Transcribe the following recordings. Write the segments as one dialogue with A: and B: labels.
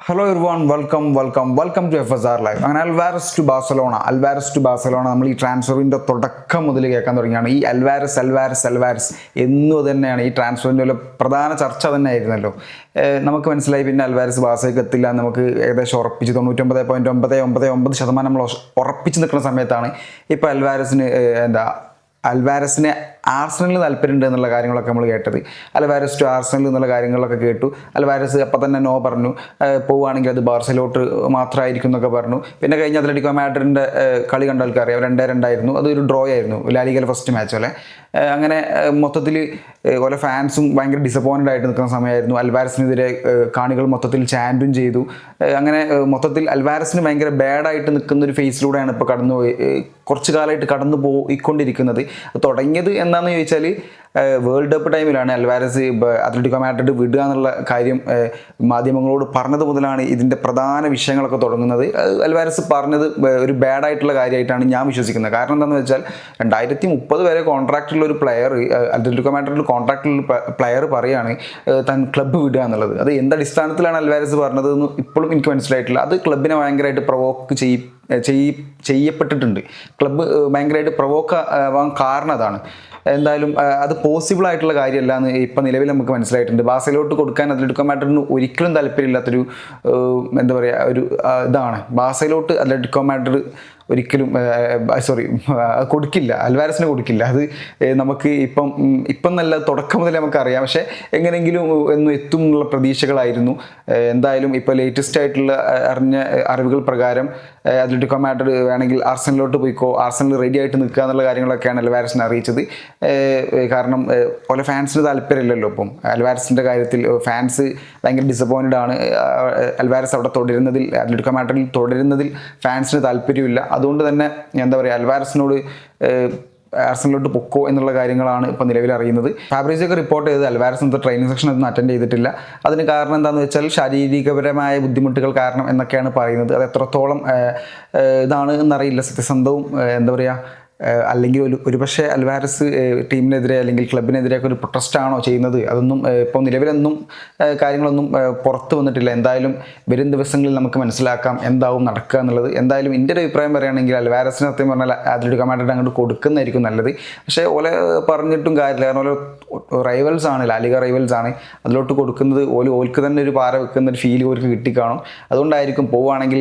A: Hello everyone, welcome to FSR Live. അങ്ങനെ Alvarez to Barcelona നമ്മൾ ഈ ട്രാൻസ്ഫറിൻ്റെ തുടക്കം മുതൽ കേൾക്കാൻ തുടങ്ങിയാണ്. ഈ അൽവാരസ് എന്നു തന്നെയാണ് ഈ ട്രാൻസ്ഫറിൻ്റെ ഒരു പ്രധാന ചർച്ച തന്നെ ആയിരുന്നല്ലോ. നമുക്ക് മനസ്സിലായി പിന്നെ അൽവാരസ് ബാഴ്സയ്ക്ക് എത്തില്ല എന്ന് നമുക്ക് ഏകദേശം ഉറപ്പിച്ച് 99.999% നമ്മൾ ഉറപ്പിച്ച് നിൽക്കുന്ന സമയത്താണ് ഇപ്പോൾ അൽവാരസിന് ആർസണലിൽ താല്പര്യമുണ്ട് എന്നുള്ള കാര്യങ്ങളൊക്കെ നമ്മൾ കേട്ടത്. അൽവാരസ് ടു ആർസണൽ എന്നുള്ള കാര്യങ്ങളൊക്കെ കേട്ടു. അൽവാരസ് അപ്പം തന്നെ നോ പറഞ്ഞു, പോവുകയാണെങ്കിൽ അത് ബാർസലോട്ട് മാത്രമായിരിക്കും എന്നൊക്കെ പറഞ്ഞു. പിന്നെ കഴിഞ്ഞ അത്ലറ്റിക്കോ മാഡ്രിഡിൻ്റെ കളി കണ്ട ആൾക്കറിയാം, 2-2 അതൊരു ഡ്രോ ആയിരുന്നു ലാലിഗയിലെ ഫസ്റ്റ് മാച്ച് പോലെ. അങ്ങനെ മൊത്തത്തിൽ ഓരോ ഫാൻസും ഭയങ്കര ഡിസപ്പോയിൻറ്റഡ് ആയിട്ട് നിൽക്കുന്ന സമയമായിരുന്നു. അൽവാരസിനെതിരെ കാണികൾ മൊത്തത്തിൽ ചാൻറ്റും ചെയ്തു. അങ്ങനെ മൊത്തത്തിൽ അൽവാരസിന് ഭയങ്കര ബാഡായിട്ട് നിൽക്കുന്ന ഒരു ഫേസിലൂടെയാണ് ഇപ്പോൾ കുറച്ച് കാലമായിട്ട് കടന്നു പോയിക്കൊണ്ടിരിക്കുന്നത്. തുടങ്ങിയത് എന്താണെന്ന് ചോദിച്ചാൽ വേൾഡ് കപ്പ് ടൈമിലാണ് അൽവാരസ് അത്ലറ്റിക്കോ മാഡ്രിഡ് വിടുക എന്നുള്ള കാര്യം മാധ്യമങ്ങളോട് പറഞ്ഞത് മുതലാണ് ഇതിൻ്റെ പ്രധാന വിഷയങ്ങളൊക്കെ തുടങ്ങുന്നത്. അൽവാരസ് പറഞ്ഞത് ഒരു ബാഡായിട്ടുള്ള കാര്യമായിട്ടാണ് ഞാൻ വിശ്വസിക്കുന്നത്. കാരണം എന്താണെന്ന് വെച്ചാൽ 2030 വരെ കോൺട്രാക്റ്റുള്ള ഒരു പ്ലെയർ, അത്ലറ്റിക്കോ മാഡ്രിഡിൽ കോൺട്രാക്റ്റുള്ള പ്ലെയർ പറയുകയാണ് താൻ ക്ലബ്ബ് വിടുക എന്നുള്ളത്. അത് എന്തടിസ്ഥാനത്തിലാണ് അൽവാരസ് പറഞ്ഞതെന്ന് ഇപ്പോഴും എനിക്ക് മനസ്സിലായിട്ടില്ല. അത് ക്ലബിനെ ഭയങ്കരമായിട്ട് പ്രൊവോക്ക് ചെയ്യപ്പെട്ടിട്ടുണ്ട്. ക്ലബ്ബ് ഭയങ്കരമായിട്ട് പ്രൊവോക്ക് ആവാൻ കാരണം അതാണ്. എന്തായാലും അത് പോസിബിൾ ആയിട്ടുള്ള കാര്യമല്ല എന്ന് ഇപ്പം നിലവിൽ നമുക്ക് മനസ്സിലായിട്ടുണ്ട്. ബാഴ്സലോട്ട് കൊടുക്കാൻ അത്ലറ്റിക്കോ മാഡ്രിഡിന് ഒരിക്കലും താല്പര്യമില്ലാത്തൊരു എന്താ പറയുക ഒരു ഇതാണ്. ബാഴ്സലോട്ട് അത്ലറ്റിക്കോ മാഡ്രിഡ് ഒരിക്കലും കൊടുക്കില്ല, അൽവാരസിന് കൊടുക്കില്ല. അത് നമുക്ക് ഇപ്പം നല്ല തുടക്കം മുതൽ നമുക്കറിയാം. പക്ഷേ എങ്ങനെയെങ്കിലും ഒന്നും എത്തും എന്നുള്ള പ്രതീക്ഷകളായിരുന്നു. എന്തായാലും ഇപ്പോൾ ലേറ്റസ്റ്റ് ആയിട്ടുള്ള അറിവുകൾ പ്രകാരം അത്ലറ്റിക്കോ മാഡ്രിഡ് വേണമെങ്കിൽ ആർസണലിലോട്ട് പോയിക്കോ, ആർസണൽ റെഡി ആയിട്ട് നിൽക്കുക എന്നുള്ള കാര്യങ്ങളൊക്കെയാണ് അൽവാരസിനെ അറിയിച്ചത്. കാരണം പല ഫാൻസിന് താല്പര്യമില്ലല്ലോ. ഇപ്പം അൽവാരസിൻ്റെ കാര്യത്തിൽ ഫാൻസ് ഭയങ്കര ഡിസപ്പോയിൻറ്റഡ് ആണ്. അൽവാരസ് അവിടെ തുടരുന്നതിൽ, അത്ലറ്റിക്കോ മാഡ്രിഡിൽ തുടരുന്നതിൽ ഫാൻസിന് താല്പര്യമില്ല. അതുകൊണ്ട് തന്നെ എന്താ പറയുക, അൽവാരസിനോട് ആർസണലിലോട്ട് പൊക്കോ എന്നുള്ള കാര്യങ്ങളാണ് ഇപ്പോൾ നിലവിൽ അറിയുന്നത്. ഫാബ്രിസിയൊക്കെ റിപ്പോർട്ട് ചെയ്തത് അൽവാരസ് ഇന്നത്തെ ട്രെയിനിങ് സെക്ഷൻ ഒന്നും അറ്റൻഡ് ചെയ്തിട്ടില്ല. അതിന് കാരണം എന്താണെന്ന് വെച്ചാൽ ശാരീരികപരമായ ബുദ്ധിമുട്ടുകൾ കാരണം എന്നൊക്കെയാണ് പറയുന്നത്. അത് എത്രത്തോളം ഇതാണ് എന്നറിയില്ല, സത്യസന്ധവും എന്താ പറയുക. അല്ലെങ്കിൽ ഒരുപക്ഷെ അൽവാരസ് ടീമിനെതിരെ അല്ലെങ്കിൽ ക്ലബിനെതിരെയൊക്കെ ഒരു പ്രൊട്ടസ്റ്റാണോ ചെയ്യുന്നത്, അതൊന്നും ഇപ്പോൾ നിലവിലൊന്നും കാര്യങ്ങളൊന്നും പുറത്ത് വന്നിട്ടില്ല. എന്തായാലും വരും ദിവസങ്ങളിൽ നമുക്ക് മനസ്സിലാക്കാം എന്താവും നടക്കുക എന്നുള്ളത്. എന്തായാലും എൻ്റെ ഒരു അഭിപ്രായം പറയുകയാണെങ്കിൽ അൽവാരസിന് സത്യം പറഞ്ഞാൽ അത്ലറ്റിക്കോ മാഡ്രിഡ് അങ്ങോട്ട് കൊടുക്കുന്നതായിരിക്കും നല്ലത്. പക്ഷേ ഓലെ പറഞ്ഞിട്ടും കാര്യമില്ല. കാരണം ഓരോ റൈവൽസാണ്, ലാലിഗ റൈവൽസാണ്. അതിലോട്ട് കൊടുക്കുന്നത് ഓൽക്ക് തന്നെ ഒരു പാര വെക്കുന്ന ഒരു ഫീൽ ഓർക്ക് കിട്ടിക്കാണും. അതുകൊണ്ടായിരിക്കും പോവുകയാണെങ്കിൽ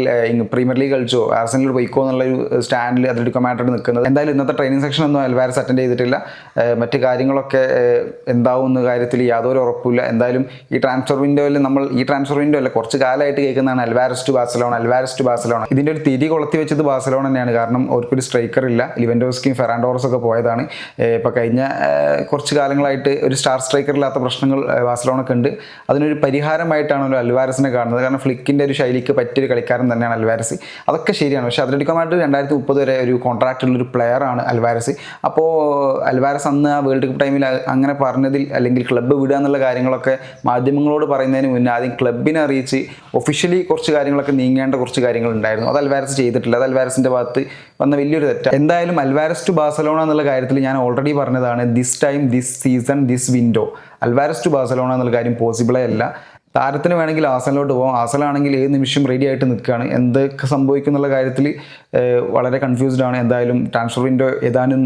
A: പ്രീമിയർ ലീഗ് കളിച്ചോ ആർസണലിൽ പോയിക്കോ എന്നുള്ളൊരു സ്റ്റാൻഡിൽ അത്ലറ്റിക്കോ മാഡ്രിഡ് നിൽക്കുന്നത്. എന്തായാലും ഇന്നത്തെ ട്രെയിനിങ് സെക്ഷൻ ഒന്നും അൽവാരസ് അറ്റൻഡ് ചെയ്തിട്ടില്ല. മറ്റ് കാര്യങ്ങളൊക്കെ എന്താവുന്ന കാര്യത്തിൽ യാതൊരു ഉറപ്പില്ല. എന്തായാലും ഈ ട്രാൻസ്ഫർ വിൻഡോ അല്ല കുറച്ച് കാലമായിട്ട് കേൾക്കുന്നതാണ് അൽവാരസ് ടു ബാഴ്സലോണ. ഇതിൻ്റെ ഒരു തിരി കൊളുത്തി വെച്ചത് ബാഴ്സലോണ തന്നെയാണ്. കാരണം അവർക്കൊരു സ്ട്രൈക്കർ ഇല്ല. ലിവൻഡോസ്കിയും ഫെറാൻ ടോറസും ഒക്കെ പോയതാണ്. ഇപ്പോൾ കഴിഞ്ഞ കുറച്ച് കാലങ്ങളായിട്ട് ഒരു സ്റ്റാർ സ്ട്രൈക്കർ ഇല്ലാത്ത പ്രശ്നങ്ങൾ ബാഴ്സലോണക്ക് ഉണ്ട്. അതിനൊരു പരിഹാരമായിട്ടാണ് അൽവാരസിനെ കാണുന്നത്. കാരണം ഫ്ലിക്കിൻ്റെ ഒരു ശൈലിക്ക് പറ്റിയൊരു കളിക്കാരൻ തന്നെയാണ് അൽവാരസ്. അതൊക്കെ ശരിയാണ്. പക്ഷേ അത്ലറ്റിക്കോ മാഡ്രിഡ് 2030 വരെ ഒരു കോൺട്രാക്റ്റുള്ളൊരു പ്ലെയറാണ് അൽവാരസ്. അപ്പോൾ അൽവാരസ് അന്ന് ആ വേൾഡ് കപ്പ് ടൈമിൽ അങ്ങനെ പറഞ്ഞതിൽ, അല്ലെങ്കിൽ ക്ലബ്ബ് വിടുക എന്നുള്ള കാര്യങ്ങളൊക്കെ മാധ്യമങ്ങളോട് പറയുന്നതിന് മുന്നേ ആദ്യം ക്ലബിനെ അറിയിച്ച് ഒഫീഷ്യലി കുറച്ച് കാര്യങ്ങളൊക്കെ നീങ്ങേണ്ട കുറച്ച് കാര്യങ്ങളുണ്ടായിരുന്നു. അത് അൽവാരസ് ചെയ്തിട്ടില്ല. അത് അൽവാരസിൻ്റെ ഭാഗത്ത് വന്ന വലിയൊരു തെറ്റാണ്. എന്തായാലും അൽവാരസ് ടു ബാഴ്സലോണ എന്നുള്ള കാര്യത്തിൽ ഞാൻ ഓൾറെഡി പറഞ്ഞതാണ്, this time, this season, this window Alvarez to Barcelona എന്നുള്ള കാര്യം പോസിബിളേ അല്ല. താരത്തിന് വേണമെങ്കിൽ ആർസണലിലോട്ട് പോകാം. ആർസണലാണെങ്കിൽ ഏത് നിമിഷം റെഡി ആയിട്ട് നിൽക്കുകയാണ്. എന്തൊക്കെ സംഭവിക്കും എന്നുള്ള കാര്യത്തിൽ വളരെ കൺഫ്യൂസ്ഡ് ആണ്. എന്തായാലും ട്രാൻസ്ഫർ വിൻഡോ ഏതാനും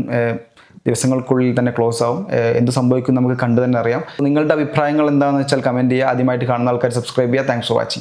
A: ദിവസങ്ങൾക്കുള്ളിൽ തന്നെ ക്ലോസ് ആവും. എന്ത് സംഭവിക്കും നമുക്ക് കണ്ടു തന്നെ അറിയാം. നിങ്ങളുടെ അഭിപ്രായങ്ങൾ എന്താണെന്ന് വെച്ചാൽ കമൻറ്റ് ചെയ്യുക. ആദ്യമായിട്ട് കാണുന്ന ആൾക്കാർ സബ്സ്ക്രൈബ് ചെയ്യുക. Thanks for watching.